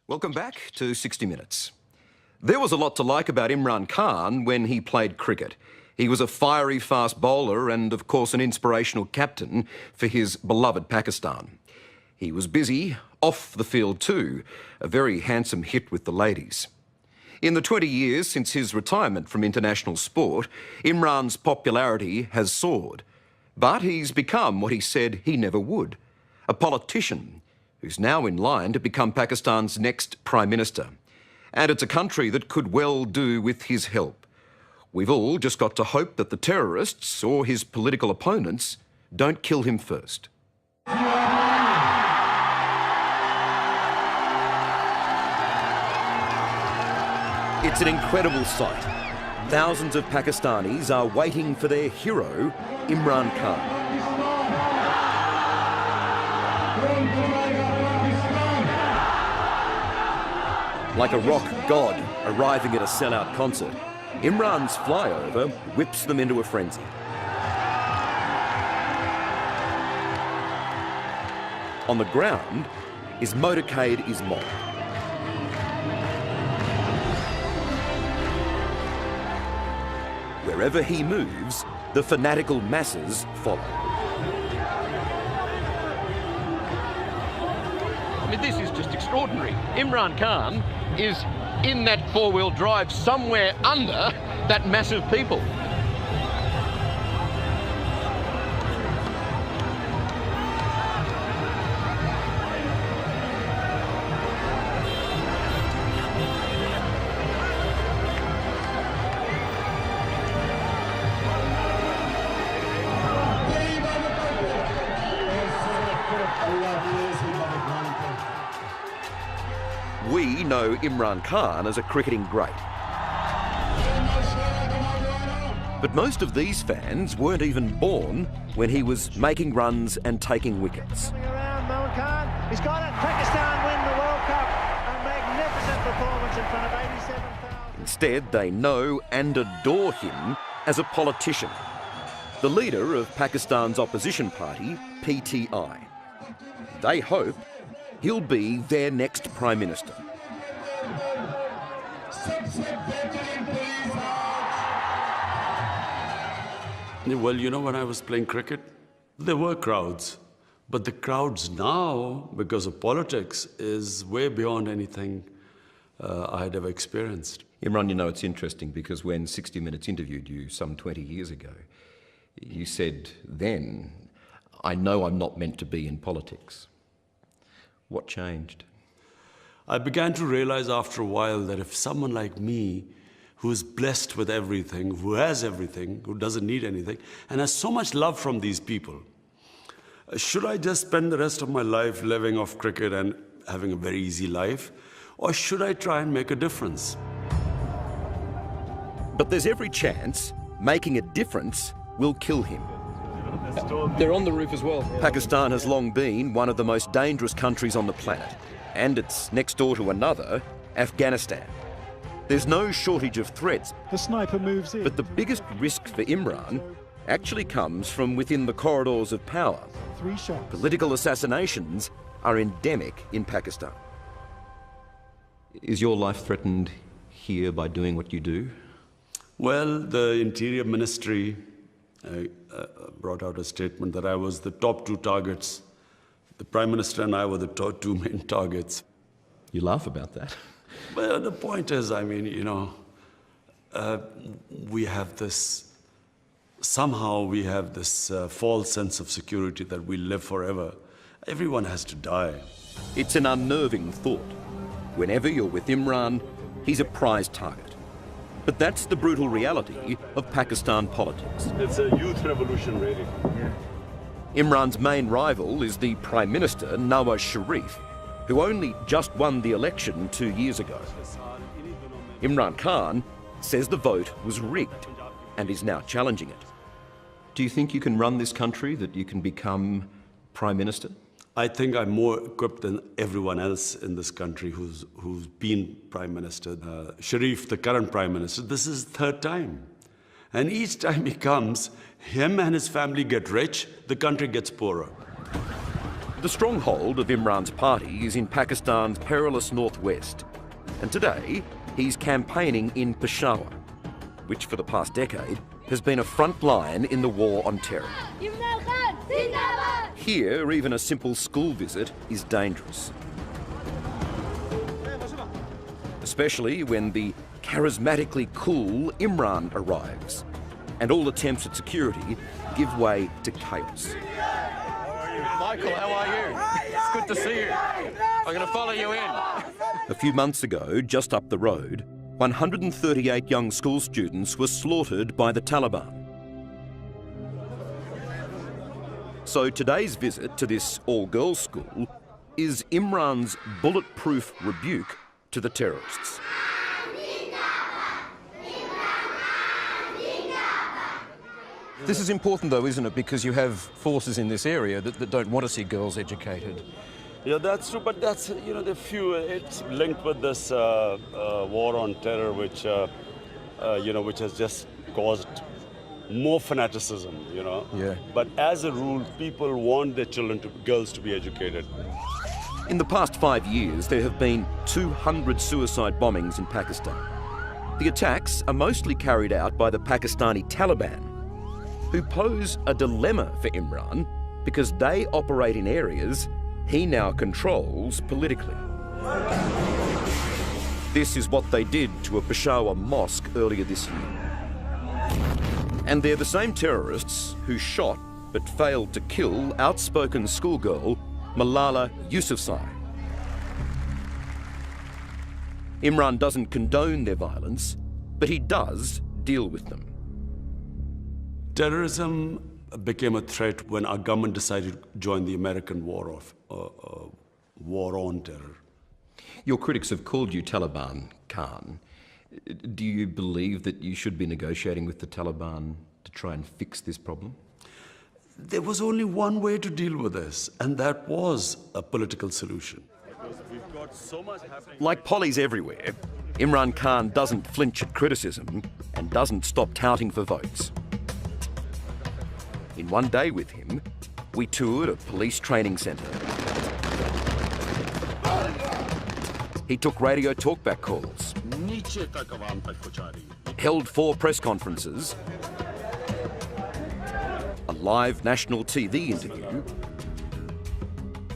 Welcome back to 60 Minutes. There was a lot to like about Imran Khan when he played cricket. He was a fiery fast bowler and, of course, an inspirational captain for his beloved Pakistan. He was busy off the field too, a very handsome hit with the ladies. In the 20 years since his retirement from international sport, Imran's popularity has soared. But he's become what he said he never would, a politician who's now in line to become Pakistan's next Prime Minister. And it's a country that could well do with his help. We've all just got to hope that the terrorists or his political opponents don't kill him first. It's an incredible sight. Thousands of Pakistanis are waiting for their hero, Imran Khan. Like a rock god arriving at a sellout concert, Imran's flyover whips them into a frenzy. On the ground, his motorcade is mobbed. Wherever he moves, the fanatical masses follow. I mean, this is just extraordinary. Imran Khan is in that four-wheel drive somewhere under that mass of people. We know Imran Khan as a cricketing great. But most of these fans weren't even born when he was making runs and taking wickets. Imran Khan, he's got it. Pakistan win the World Cup. A magnificent performance in front of 87,000. Instead, they know and adore him as a politician, the leader of Pakistan's opposition party, PTI. They hope he'll be their next Prime Minister. Well, you know, when I was playing cricket, there were crowds. But the crowds now, because of politics, is way beyond anything I had ever experienced. Imran, you know, it's interesting because when 60 Minutes interviewed you some 20 years ago, you said then, I know I'm not meant to be in politics. What changed? I began to realize after a while that if someone like me, who is blessed with everything, who has everything, who doesn't need anything, and has so much love from these people, should I just spend the rest of my life living off cricket and having a very easy life? Or should I try and make a difference? But there's every chance making a difference will kill him. They're on the roof as well. Pakistan has long been one of the most dangerous countries on the planet, and it's next door to another, Afghanistan. There's no shortage of threats. The sniper moves in. But the biggest risk for Imran actually comes from within the corridors of power. 3 shots. Political assassinations are endemic in Pakistan. Is your life threatened here by doing what you do? Well, the Interior Ministry brought out a statement that I was the top 2 targets. The Prime Minister and I were the top 2 main targets. You laugh about that. Well, the point is, I mean, you know, we have this, somehow we have this false sense of security that we live forever. Everyone has to die. It's an unnerving thought. Whenever you're with Imran, he's a prize target. But that's the brutal reality of Pakistan politics. It's a youth revolution, really. Yeah. Imran's main rival is the Prime Minister, Nawaz Sharif, who only just won the election 2 years ago. Imran Khan says the vote was rigged and is now challenging it. Do you think you can run this country, that you can become Prime Minister? I think I'm more equipped than everyone else in this country who's been Prime Minister. Sharif, the current Prime Minister, this is the 3rd time. And each time he comes, him and his family get rich, the country gets poorer. The stronghold of Imran's party is in Pakistan's perilous northwest, and today he's campaigning in Peshawar, which for the past decade has been a front line in the war on terror. Imran Khan, Zindabad! Here, even a simple school visit is dangerous, especially when the charismatically cool Imran arrives, and all attempts at security give way to chaos. Michael, how are you? It's good to see you. I'm going to follow you in. A few months ago, just up the road, 138 young school students were slaughtered by the Taliban. So today's visit to this all-girls school is Imran's bulletproof rebuke to the terrorists. This is important, though, isn't it? Because you have forces in this area that don't want to see girls educated. Yeah, that's true, but that's, you know, it's linked with this war on terror, which, which has just caused more fanaticism, you know. Yeah. But as a rule, people want their girls to be educated. In the past 5 years, there have been 200 suicide bombings in Pakistan. The attacks are mostly carried out by the Pakistani Taliban, who pose a dilemma for Imran because they operate in areas he now controls politically. This is what they did to a Peshawar mosque earlier this year. And they're the same terrorists who shot but failed to kill outspoken schoolgirl Malala Yousafzai. Imran doesn't condone their violence, but he does deal with them. Terrorism became a threat when our government decided to join the American war on terror. Your critics have called you Taliban, Khan. Do you believe that you should be negotiating with the Taliban to try and fix this problem? There was only one way to deal with this, and that was a political solution. We've got so much happening. Like pollies everywhere, Imran Khan doesn't flinch at criticism and doesn't stop touting for votes. In one day with him, we toured a police training centre. He took radio talkback calls, held 4 press conferences, a live national TV interview.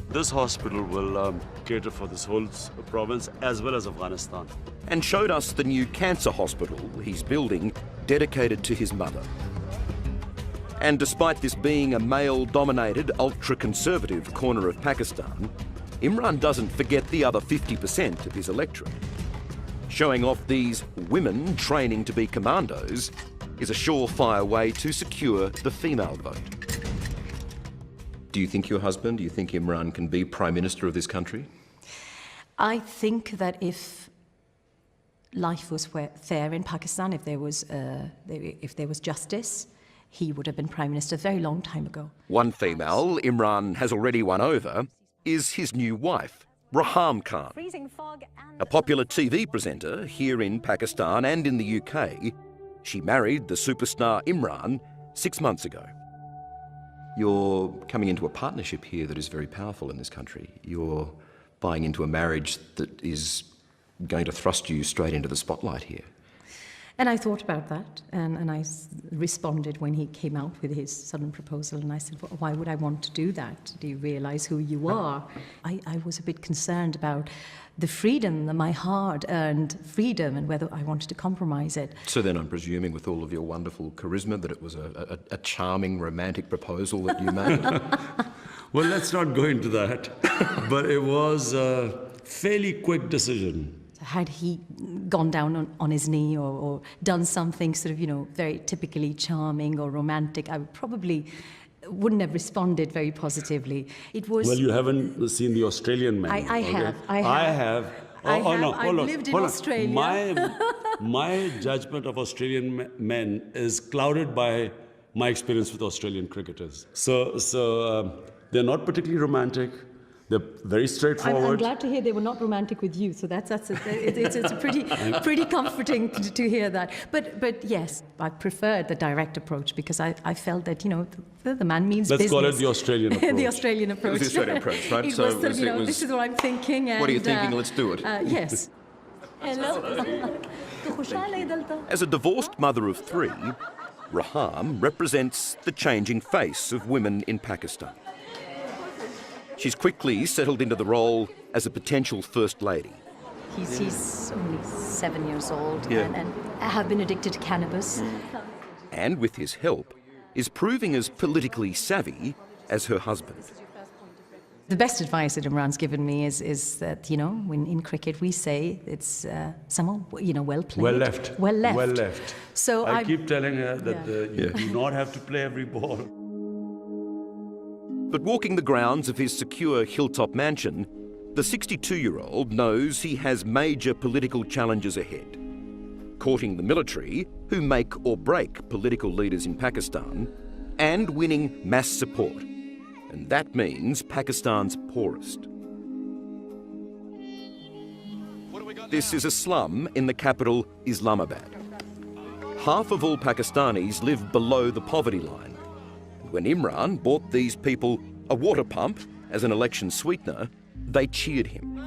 This hospital will cater for this whole province as well as Afghanistan. And showed us the new cancer hospital he's building dedicated to his mother. And despite this being a male-dominated, ultra-conservative corner of Pakistan, Imran doesn't forget the other 50% of his electorate. Showing off these women training to be commandos is a surefire way to secure the female vote. Do you think your husband, do you think Imran can be Prime Minister of this country? I think that if life was fair in Pakistan, if there was justice, he would have been Prime Minister a very long time ago. One female Imran has already won over is his new wife, Imran Khan. A popular TV presenter here in Pakistan and in the UK, she married the superstar Imran 6 months ago. You're coming into a partnership here that is very powerful in this country. You're buying into a marriage that is going to thrust you straight into the spotlight here. And I thought about that, and I responded when he came out with his sudden proposal, and I said, well, why would I want to do that? Do you realise who you are? I was a bit concerned about the freedom, my hard-earned freedom, and whether I wanted to compromise it. So then I'm presuming, with all of your wonderful charisma, that it was a charming, romantic proposal that you made? Well, let's not go into that, but it was a fairly quick decision. Had he gone down on his knee or done something sort of, very typically charming or romantic, I wouldn't have responded very positively. It was. Well, you haven't seen the Australian men. I have. I've lived in Australia. My judgment of Australian men is clouded by my experience with Australian cricketers. So they're not particularly romantic. They're very straightforward. I'm glad to hear they were not romantic with you. So it's a pretty comforting to hear that. But yes, I preferred the direct approach because I felt that, you know, the man means business. Let's call it the Australian approach. The Australian approach. It was the Australian approach, right? It was sort of, you know, this is what I'm thinking. And, what are you thinking? Let's do it. Yes. Hello. As a divorced mother of 3, Raham represents the changing face of women in Pakistan. She's quickly settled into the role as a potential First Lady. He's only 7 years old Yeah. and I have been addicted to cannabis. And with his help, is proving as politically savvy as her husband. The best advice that Imran's given me is that, you know, when in cricket we say it's someone, you know, well played. Well left. Well left. Well left. So I keep telling her that you Yeah. do not have to play every ball. But walking the grounds of his secure hilltop mansion, the 62-year-old knows he has major political challenges ahead. Courting the military, who make or break political leaders in Pakistan, and winning mass support. And that means Pakistan's poorest. This is a slum in the capital, Islamabad. Half of all Pakistanis live below the poverty line. When Imran bought these people a water pump as an election sweetener, they cheered him.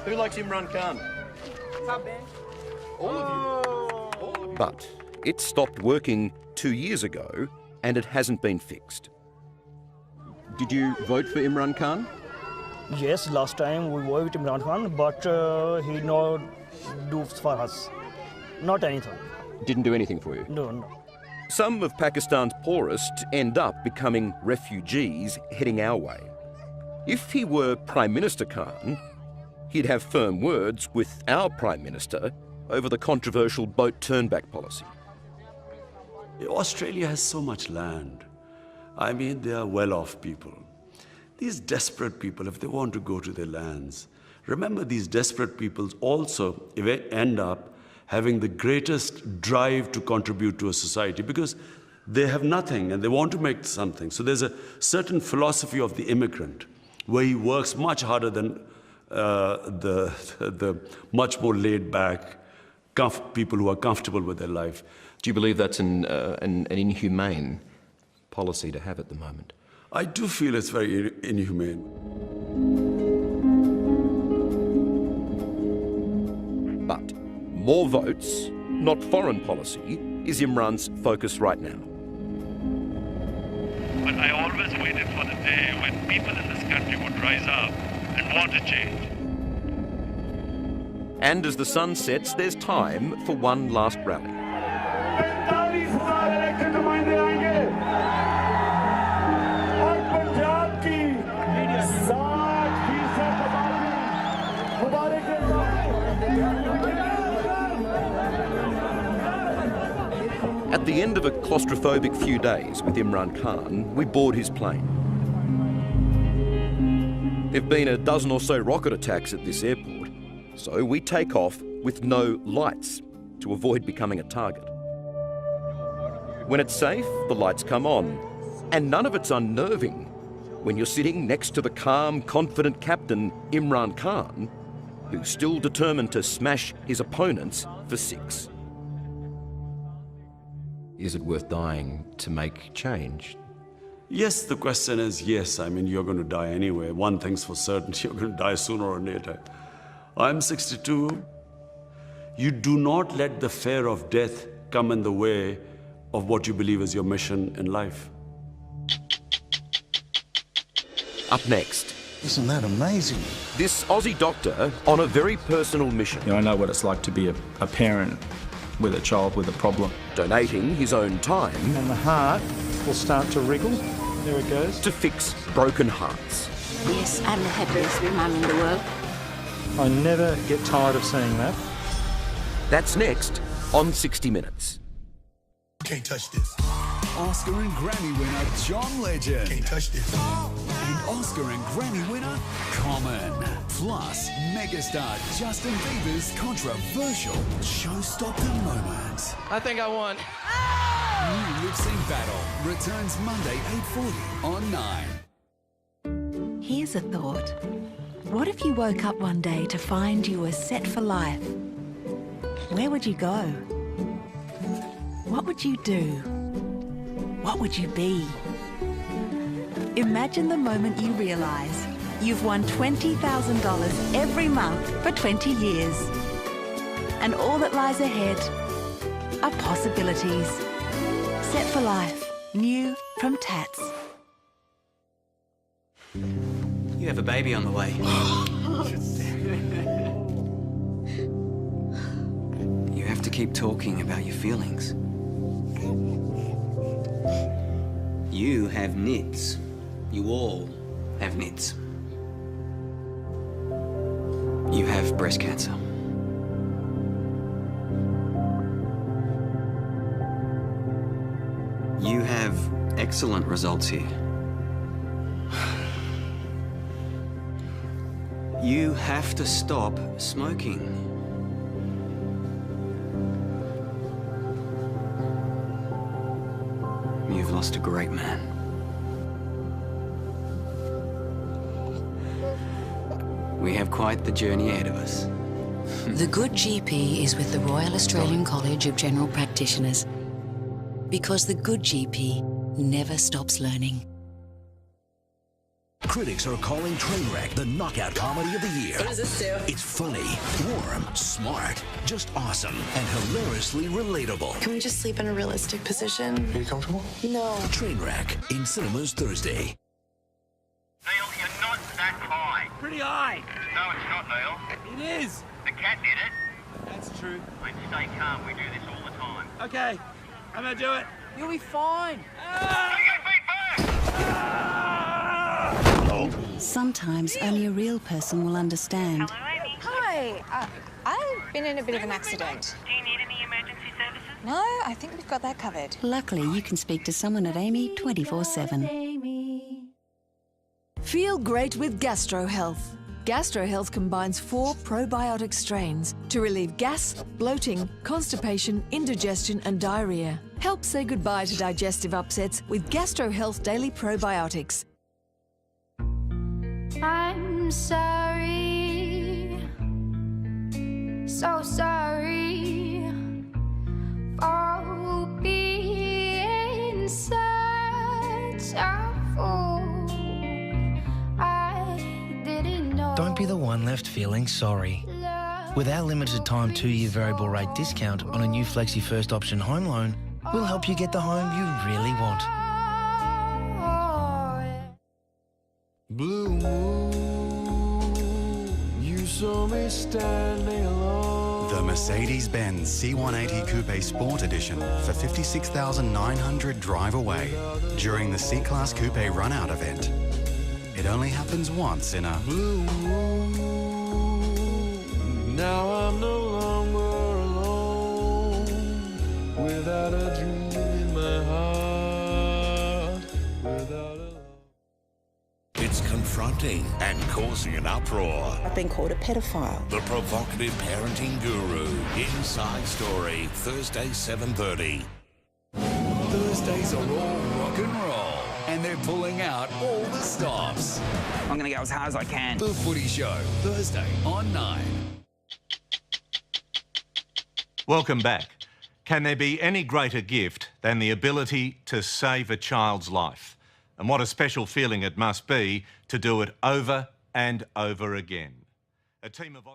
Who likes Imran Khan? All of you. But it stopped working 2 years ago and it hasn't been fixed. Did you vote for Imran Khan? Yes, last time we voted Imran Khan, but he not do for us. Not anything. Didn't do anything for you? No. Some of Pakistan's poorest end up becoming refugees heading our way. If he were Prime Minister Khan, he'd have firm words with our Prime Minister over the controversial boat turnback policy. Australia has so much land. I mean, they are well-off people. These desperate people, if they want to go to their lands, remember these desperate people also end up having the greatest drive to contribute to a society because they have nothing and they want to make something. So there's a certain philosophy of the immigrant where he works much harder than the much more laid-back people who are comfortable with their life. Do you believe that's an inhumane policy to have at the moment? I do feel it's very inhumane. But more votes, not foreign policy, is Imran's focus right now. But I always waited for the day when people in this country would rise up and want to change. And as the sun sets, there's time for one last rally. At the end of a claustrophobic few days with Imran Khan, we board his plane. There have been a dozen or so rocket attacks at this airport, so we take off with no lights to avoid becoming a target. When it's safe, the lights come on, and none of it's unnerving when you're sitting next to the calm, confident captain, Imran Khan, who's still determined to smash his opponents for 6. Is it worth dying to make change? Yes, the question is yes. I mean, you're going to die anyway. One thing's for certain, you're going to die sooner or later. I'm 62. You do not let the fear of death come in the way of what you believe is your mission in life. Up next, Isn't that amazing? this Aussie doctor on a very personal mission. I know what it's like to be a parent with a child with a problem. Donating his own time And the heart will start to wriggle. There it goes. to fix broken hearts. Yes, I'm the happiest mum in the world. I never get tired of seeing that. That's next on 60 Minutes. Can't touch this. Oscar and Grammy winner John Legend. Can't touch this. And Oscar and Grammy winner Common. Plus, megastar Justin Bieber's controversial showstopper moment. I think I won. New lip sync battle returns Monday 8:40 on 9. Here's a thought. What if you woke up one day to find you were set for life? Where would you go? What would you do? What would you be? Imagine the moment you realise you've won $20,000 every month for 20 years. And all that lies ahead are possibilities. Set for life. New from Tats. You have a baby on the way. You have to keep talking about your feelings. You have nits. You all have nits. You have breast cancer. You have excellent results here. You have to stop smoking. You've lost a great man. We have quite the journey ahead of us. The Good GP is with the Royal Australian College of General Practitioners. Because the Good GP never stops learning. Critics are calling Trainwreck the knockout comedy of the year. What does this do? It's funny, warm, smart, just awesome, and hilariously relatable. Can we just sleep in a realistic position? Are you comfortable? No. Trainwreck in cinemas Thursday. Neil, you're not that high. Pretty high. No, it's not, Neil. It is. The cat did it. That's true. Mate, stay calm. We do this all the time. Okay, I'm gonna do it. You'll be fine. Sometimes only a real person will understand. Hi, I've been in a bit of an accident. Do you need any emergency services? No, I think we've got that covered. Luckily, you can speak to someone at Amy 24/7. Feel great with GastroHealth. GastroHealth combines 4 probiotic strains to relieve gas, bloating, constipation, indigestion and diarrhea. Help say goodbye to digestive upsets with GastroHealth Daily Probiotics. I'm sorry, so sorry for being such a fool. I didn't know. Don't be the one left feeling sorry. With our limited time 2-year variable rate discount on a new Flexi First Option home loan, we'll help you get the home you really want. Blue moon, you saw me standing alone. The Mercedes-Benz C180 Coupe Sport Edition for $56,900 drive away during the C-Class Coupe run-out event. It only happens once in a blue moon. Now I'm no longer alone, without a dream in my heart, without a... It's confronting and causing an uproar. I've been called a pedophile. The provocative parenting guru. Inside Story, Thursday, 7:30. Thursdays are all rock and roll, and they're pulling out all the stops. I'm going to go as hard as I can. The Footy Show, Thursday on 9. Welcome back. Can there be any greater gift than the ability to save a child's life? And what a special feeling it must be to do it over and over again. A team of